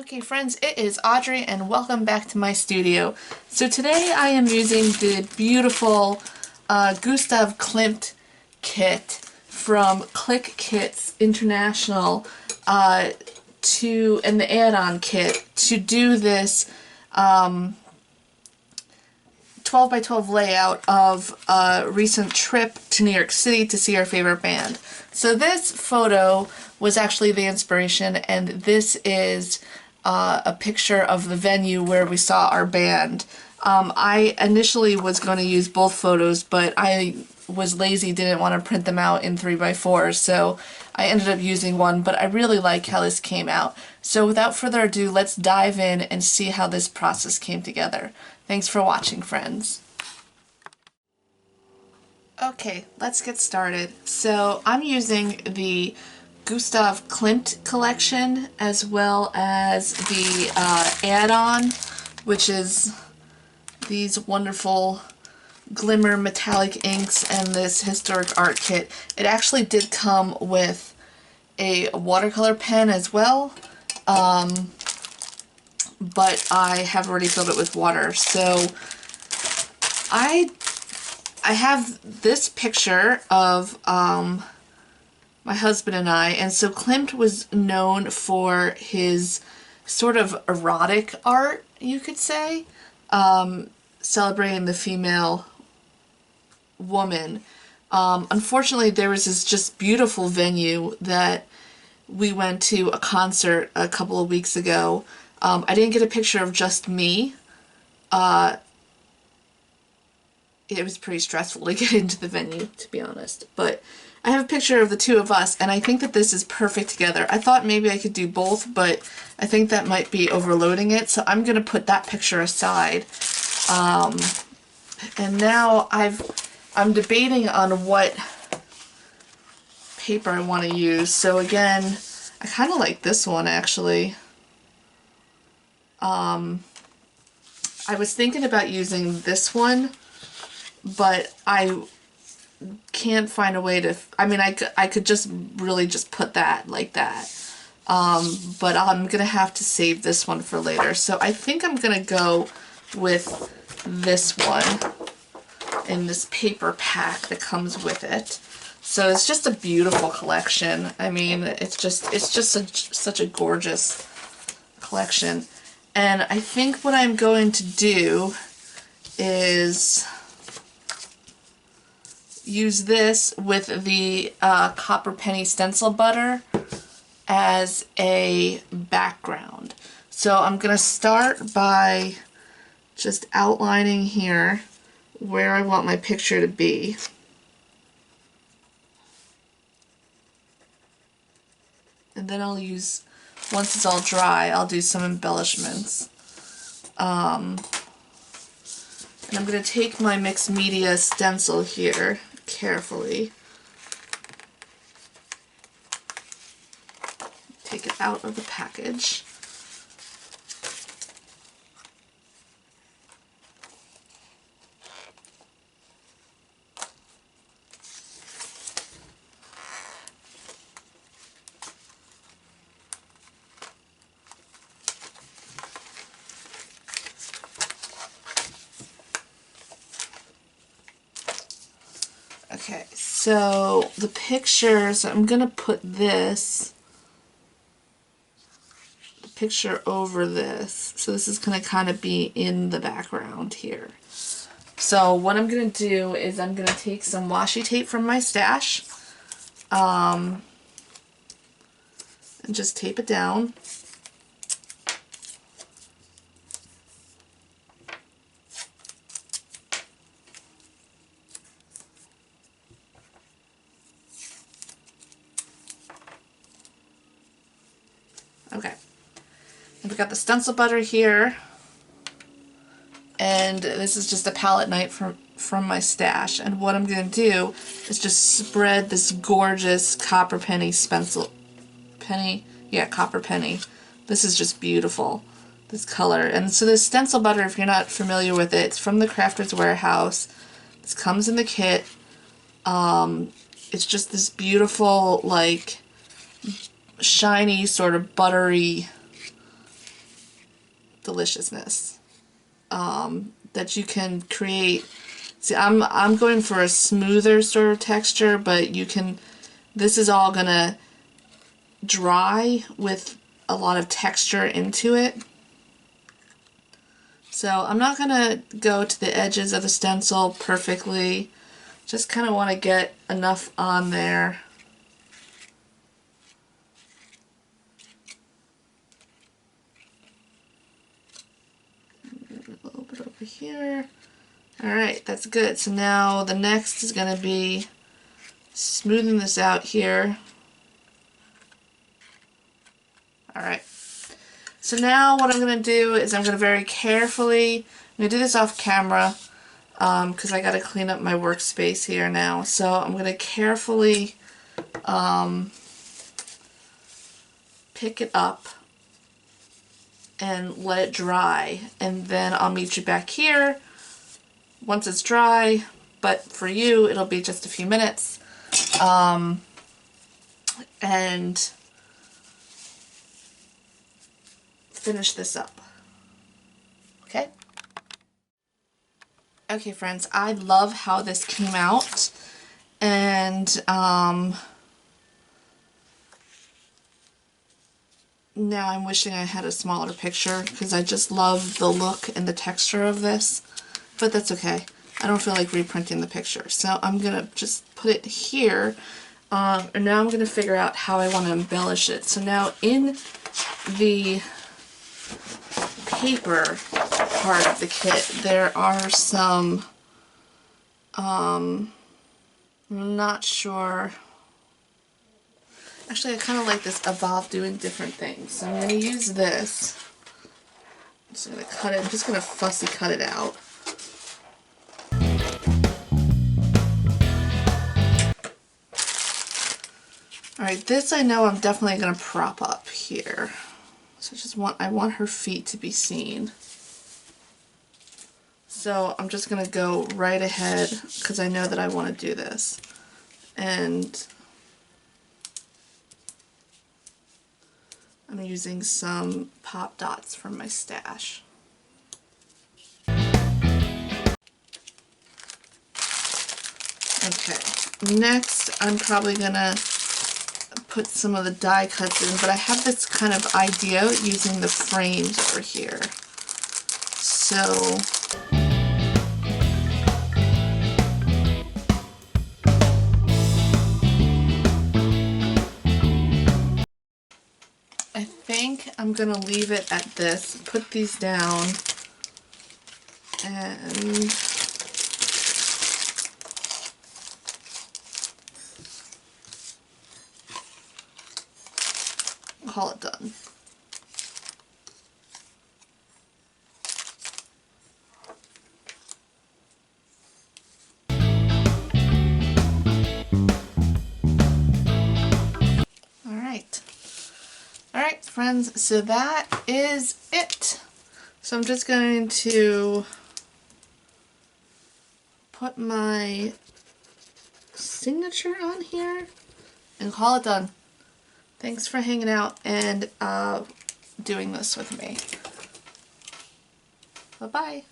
Okay friends, it is Audrey and welcome back to my studio. So today I am using the beautiful Gustav Klimt kit from Clique Kits International and the add-on kit to do this 12 by 12 layout of a recent trip to New York City to see our favorite band. So this photo was actually the inspiration, and this is a picture of the venue where we saw our band. I initially was going to use both photos, but I was lazy, didn't want to print them out in 3x4, so I ended up using one, but I really like how this came out. So without further ado, let's dive in and see how this process came together. Thanks for watching, friends. Okay, let's get started. So I'm using the Gustav Klimt collection as well as the add-on, which is these wonderful glimmer metallic inks and this historic art kit. It actually did come with a watercolor pen as well, but I have already filled it with water. So I have this picture of my husband and I, and so Klimt was known for his sort of erotic art, you could say, celebrating the female woman. Unfortunately, there was this just beautiful venue that we went to a concert a couple of weeks ago. I didn't get a picture of just me. It was pretty stressful to get into the venue, to be honest, but I have a picture of the two of us, and I think that this is perfect together. I thought maybe I could do both, but I think that might be overloading it, so I'm going to put that picture aside. And now I'm debating on what paper I want to use. So again, I kind of like this one, actually. I was thinking about using this one, but I can't find a way to, I mean, I could just really just put that like that, but I'm gonna have to save this one for later. So I think I'm gonna go with this one in this paper pack that comes with it. So it's just a beautiful collection. I mean, it's just such a gorgeous collection. And I think what I'm going to do is use this with the copper penny stencil butter as a background. So I'm going to start by just outlining here where I want my picture to be. And then I'll use, once it's all dry, I'll do some embellishments. And I'm going to take my mixed media stencil here carefully. Take it out of the package. Okay, so the pictures, I'm going to put the picture over this. So this is going to kind of be in the background here. So what I'm going to do is I'm going to take some washi tape from my stash and just tape it down. Okay, and we got the stencil butter here, and this is just a palette knife from my stash, and what I'm going to do is just spread this gorgeous copper penny copper penny. This is just beautiful, this color. And so this stencil butter, if you're not familiar with it, it's from the Crafter's Warehouse. This comes in the kit. It's just this beautiful, like, shiny, sort of buttery deliciousness that you can create. See, I'm going for a smoother sort of texture, but you can, this is all gonna dry with a lot of texture into it. So I'm not gonna go to the edges of the stencil perfectly, just kind of want to get enough on there. A little bit over here. Alright, that's good. So now the next is going to be smoothing this out here. Alright. So now what I'm going to do is I'm going to very carefully, I'm going to do this off camera because I got to clean up my workspace here now. So I'm going to carefully pick it up and let it dry, and then I'll meet you back here once it's dry, but for you it'll be just a few minutes, and finish this up. Okay? Okay friends, I love how this came out, and now I'm wishing I had a smaller picture because I just love the look and the texture of this, but that's okay. I don't feel like reprinting the picture, so I'm gonna just put it here, and now I'm gonna figure out how I want to embellish it. So now in the paper part of the kit there are some, I'm not sure. Actually, I kind of like this evolve doing different things. So I'm going to use this. I'm just going to cut it. I'm just going to fussy cut it out. Alright, this I know I'm definitely going to prop up here. So I want her feet to be seen. So I'm just going to go right ahead because I know that I want to do this. And I'm using some pop dots from my stash. Okay, next I'm probably gonna put some of the die cuts in, but I have this kind of idea using the frames over here. So I think I'm gonna leave it at this, put these down, and call it done. Alright friends, so that is it. So I'm just going to put my signature on here and call it done. Thanks for hanging out and doing this with me. Bye-bye.